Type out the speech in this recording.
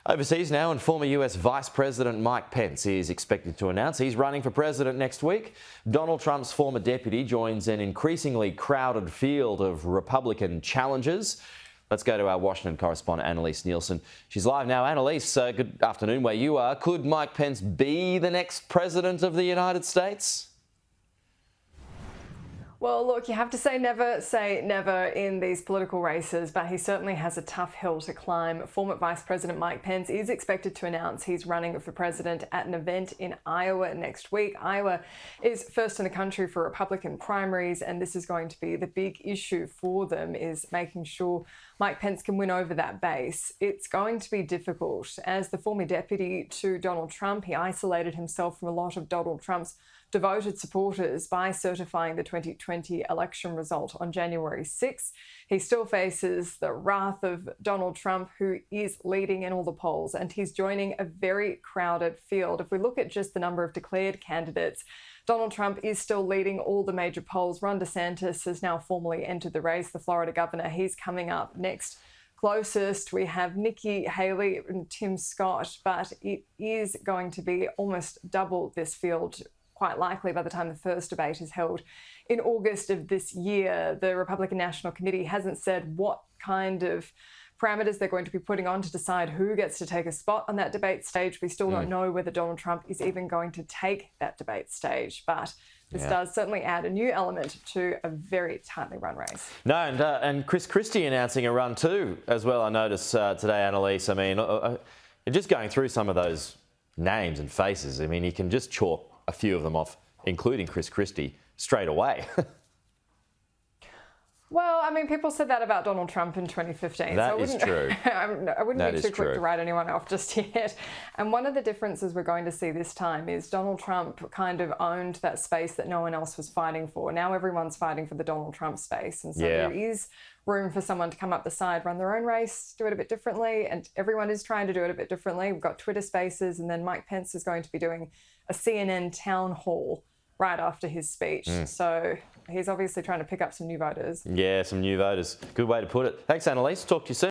Overseas now, and former US Vice President Mike Pence is expected to announce he's running for president next week. Donald Trump's former deputy joins an increasingly crowded field of Republican challengers. Let's go to our Washington correspondent, Annalise Nielsen. She's live now. Annalise, good afternoon where you are. Could Mike Pence be the next president of the United States? Well, look, you have to say never in these political races, but he certainly has a tough hill to climb. Former Vice President Mike Pence is expected to announce he's running for president at an event in Iowa next week. Iowa is first in the country for Republican primaries, and this is going to be the big issue for them, is making sure Mike Pence can win over that base. It's going to be difficult. As the former deputy to Donald Trump, he isolated himself from a lot of Donald Trump's devoted supporters by certifying the 2020 election result on January 6th. He still faces the wrath of Donald Trump, who is leading in all the polls, and he's joining a very crowded field. If we look at just the number of declared candidates, Donald Trump is still leading all the major polls. Ron DeSantis has now formally entered the race, the Florida governor. He's coming up next. Closest, we have Nikki Haley and Tim Scott, but it is going to be almost double this field, quite likely by the time the first debate is held in August of this year. The Republican National Committee hasn't said what kind of parameters they're going to be putting on to decide who gets to take a spot on that debate stage. We still don't know whether Donald Trump is even going to take that debate stage, but this does certainly add a new element to a very tightly run race. No, and Chris Christie announcing a run too, as well, I noticed today, Annalise. I mean, just going through some of those names and faces, I mean, you can just chalk a few of them off, including Chris Christie, straight away. Well, I mean, people said that about Donald Trump in 2015. That is true. I wouldn't be too quick to write anyone off just yet. And one of the differences we're going to see this time is Donald Trump kind of owned that space that no one else was fighting for. Now everyone's fighting for the Donald Trump space. And so there is room for someone to come up the side, run their own race, do it a bit differently. And everyone is trying to do it a bit differently. We've got Twitter Spaces, and then Mike Pence is going to be doing a CNN town hall right after his speech. So he's obviously trying to pick up some new voters. Yeah, some new voters. Good way to put it. Thanks, Annalise. Talk to you soon.